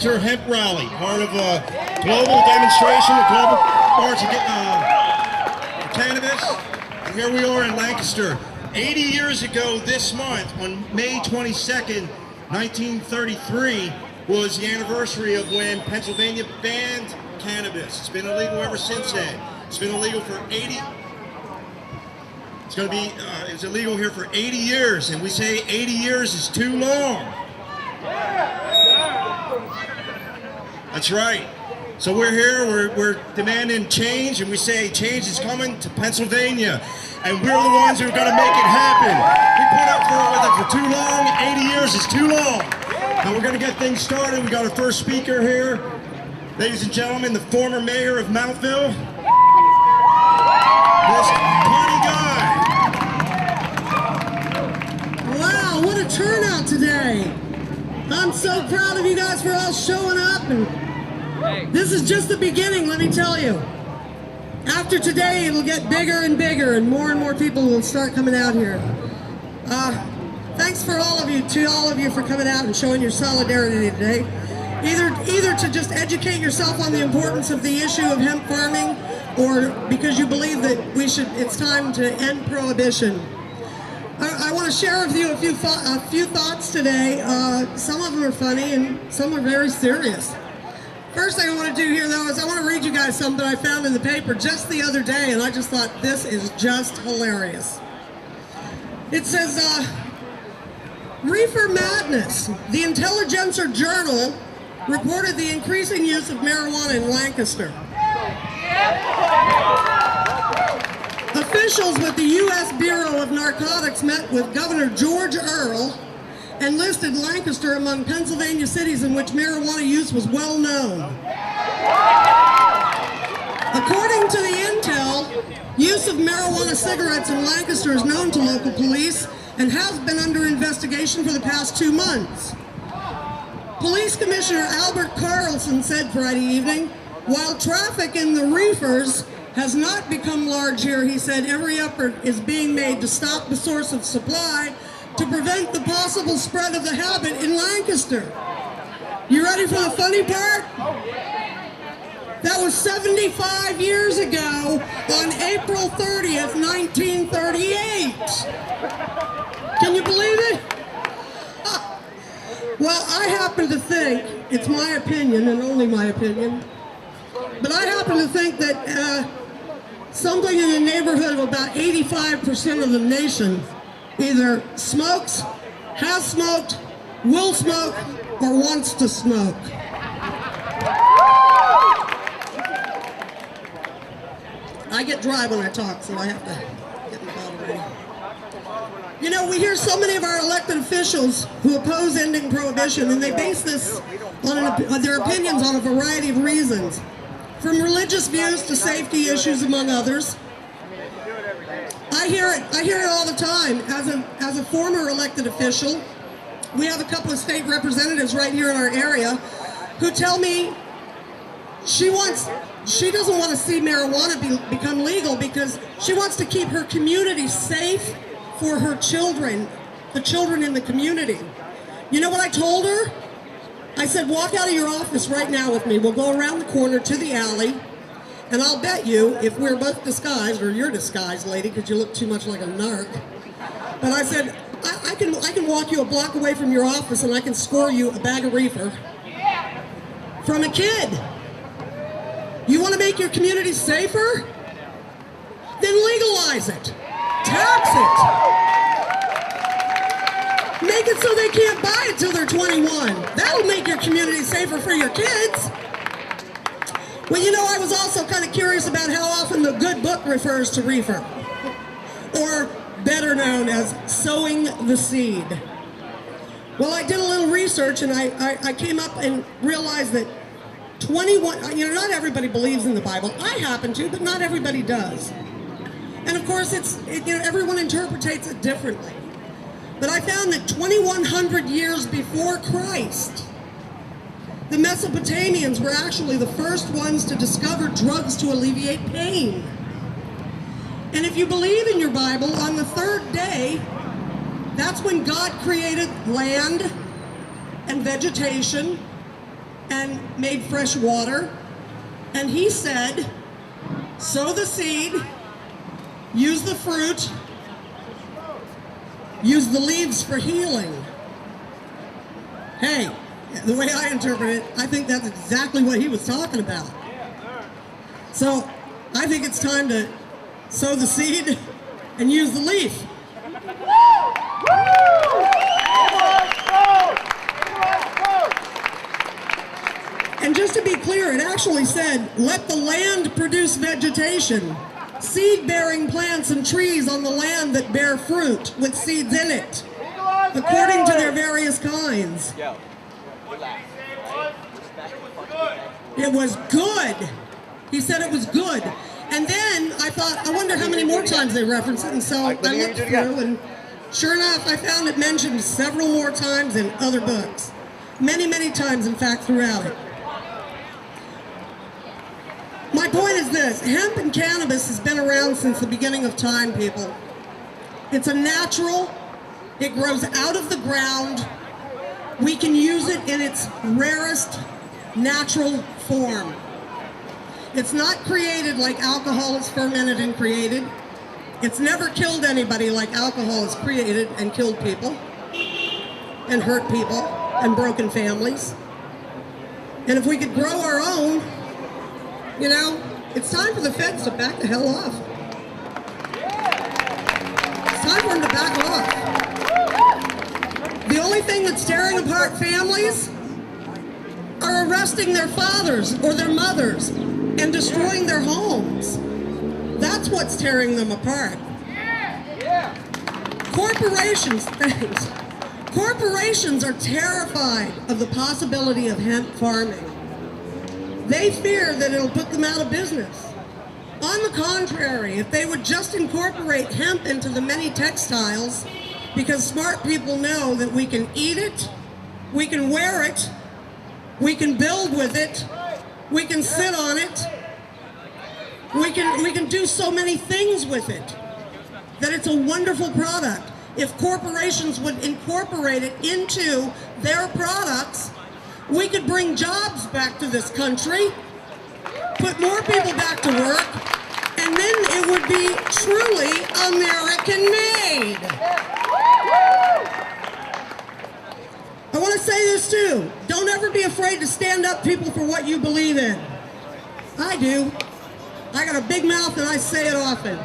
Lancaster Hemp Rally, part of a global demonstration, a global march for cannabis. And here we are in Lancaster. 80 years ago this month, on May 22nd, 1933, was the anniversary of when Pennsylvania banned cannabis. It's been illegal ever since then. It's been illegal for 80. It's illegal here for 80 years, and we say 80 years is too long. That's right. So we're here, we're demanding change, and we say change is coming to Pennsylvania, and we're the ones who are going to make it happen. We put up with it for too long. 80 years is too long. And we're going to get things started. We got our first speaker here. Ladies and gentlemen, the former mayor of Mountville, this funny guy. Wow, what a turnout today. I'm so proud of you guys for all showing up, and this is just the beginning, let me tell you. After today, it'll get bigger and bigger, and more people will start coming out here. Thanks to all of you for coming out and showing your solidarity today. Either to just educate yourself on the importance of the issue of hemp farming, or because you believe that it's time to end prohibition. I want to share with you a few thoughts today. Some of them are funny and some are very serious. First thing I want to do here, though, is I want to read you guys something I found in the paper just the other day, and I just thought this is just hilarious. It says, Reefer Madness. The Intelligencer Journal reported the increasing use of marijuana in Lancaster. Officials with the U.S. Bureau of Narcotics met with Governor George Earl and listed Lancaster among Pennsylvania cities in which marijuana use was well known. According to the intel, use of marijuana cigarettes in Lancaster is known to local police and has been under investigation for the past 2 months. Police Commissioner Albert Carlson said Friday evening, while traffic in the reefers has not become large here, he said every effort is being made to stop the source of supply to prevent the possible spread of the habit in Lancaster. You ready for the funny part? That was 75 years ago on April 30th, 1938. Can you believe it? Well, I happen to think, it's my opinion and only my opinion, but I happen to think that something in the neighborhood of about 85% of the nation either smokes, has smoked, will smoke, or wants to smoke. I get dry when I talk, so I have to get my bottle ready. You know, we hear so many of our elected officials who oppose ending prohibition, and they base this on their opinions on a variety of reasons, from religious views to safety issues, among others. I hear it all the time. As a former elected official, we have a couple of state representatives right here in our area who tell me she doesn't want to see marijuana become legal because she wants to keep her community safe for her children, the children in the community. You know what I told her? I said, walk out of your office right now with me. We'll go around the corner to the alley, and I'll bet you, if we're both disguised, or you're disguised, lady, because you look too much like a narc. But I said, I can walk you a block away from your office, and I can score you a bag of reefer from a kid. You want to make your community safer? Then legalize it. Tax it. Make it so they can't buy it till they're 21. That'll make your community safer for your kids. Well, you know, I was also kind of curious about how often the good book refers to reefer, or better known as sowing the seed. Well, I did a little research, and I came up and realized that 21, you know, not everybody believes in the Bible. I happen to, but not everybody does. And of course, everyone interprets it differently. But I found that 2,100 years before Christ, the Mesopotamians were actually the first ones to discover drugs to alleviate pain. And if you believe in your Bible, on the third day, that's when God created land and vegetation and made fresh water. And he said, sow the seed, use the fruit, use the leaves for healing. Hey, the way I interpret it, I think that's exactly what he was talking about. So I think it's time to sow the seed and use the leaf. And just to be clear, it actually said, let the land produce vegetation, seed-bearing plants and trees on the land that bear fruit with seeds in it, according to their various kinds. It was good. He said it was good. And then I thought, I wonder how many more times they reference it. And so I looked through, and sure enough, I found it mentioned several more times in other books. Many, many times, in fact, throughout it. My point is this: hemp and cannabis has been around since the beginning of time, people. It's a natural, it grows out of the ground. We can use it in its rarest natural form. It's not created like alcohol is fermented and created. It's never killed anybody like alcohol has created and killed people and hurt people and broken families. And if we could grow our own, you know, it's time for the feds to back the hell off. It's time for them to back off. The only thing that's tearing apart families are arresting their fathers or their mothers and destroying their homes. That's what's tearing them apart. Corporations are terrified of the possibility of hemp farming. They fear that it'll put them out of business. On the contrary, if they would just incorporate hemp into the many textiles, because smart people know that we can eat it, we can wear it, we can build with it, we can sit on it, we can do so many things with it, that it's a wonderful product. If corporations would incorporate it into their products, we could bring jobs back to this country, put more people back to work, and then it would be truly American-made. I want to say this too. Don't ever be afraid to stand up, people, for what you believe in. I do. I got a big mouth and I say it often.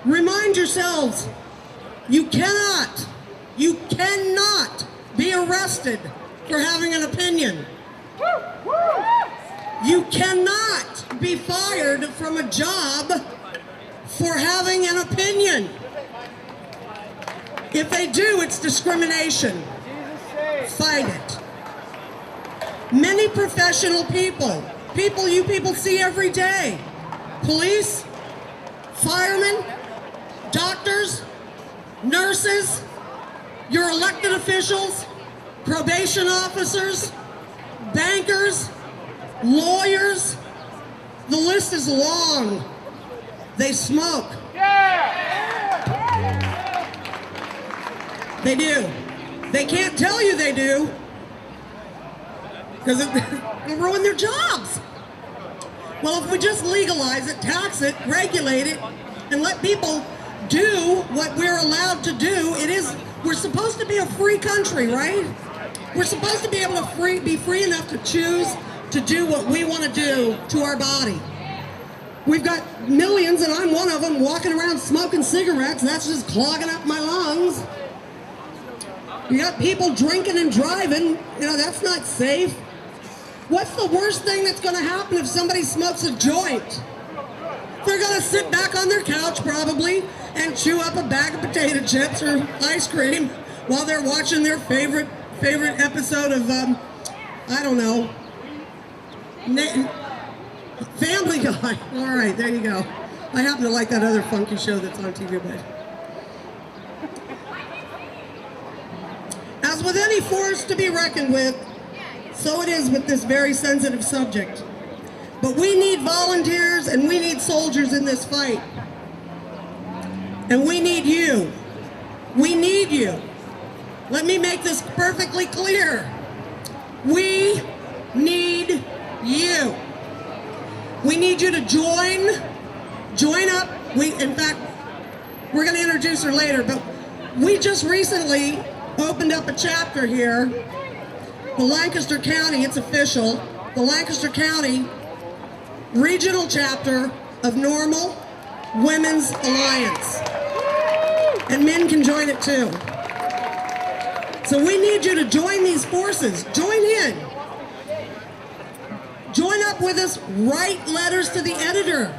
Remind yourselves, you cannot be arrested for having an opinion. You cannot be fired from a job for having an opinion. If they do, it's discrimination. Fight it. Many professional people you people see every day, police, firemen, doctors, nurses, your elected officials, probation officers, bankers, lawyers, the list is long. They smoke. They do. They can't tell you they do, because it'll ruin their jobs. Well, if we just legalize it, tax it, regulate it, and let people do what we're allowed to do, we're supposed to be a free country, right? We're supposed to be able to be free enough to choose to do what we want to do to our body. We've got millions, and I'm one of them, walking around smoking cigarettes. That's just clogging up my lungs. You got people drinking and driving. You know, that's not safe. What's the worst thing that's going to happen if somebody smokes a joint? They're going to sit back on their couch, probably, and chew up a bag of potato chips or ice cream while they're watching their favorite episode of, I don't know, Family Guy. All right, there you go. I happen to like that other funky show that's on TV, but as with any force to be reckoned with, so it is with this very sensitive subject. But we need volunteers and we need soldiers in this fight. And we need you. We need you. Let me make this perfectly clear. We need you. We need you to join up. In fact, we're going to introduce her later, but we just recently opened up a chapter here. The Lancaster County, it's official, the Lancaster County Regional Chapter of Normal Women's Alliance. And men can join it too. So we need you to join these forces. Join in. Join up with us. Write letters to the editor.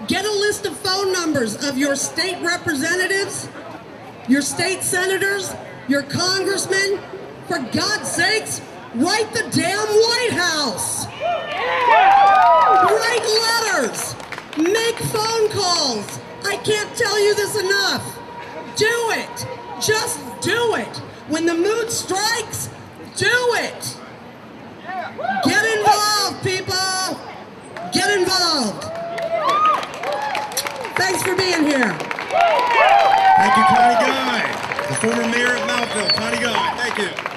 Get a list of phone numbers of your state representatives, your state senators, your congressmen. For God's sakes, write the damn White House. Write letters. Make phone calls. I can't tell you this enough. Do it. Just do it. When the mood strikes, do it. Get involved, people. Get involved. Thanks for being here. Thank you, Connie Guy, the former mayor of Mountford. Connie Guy, thank you.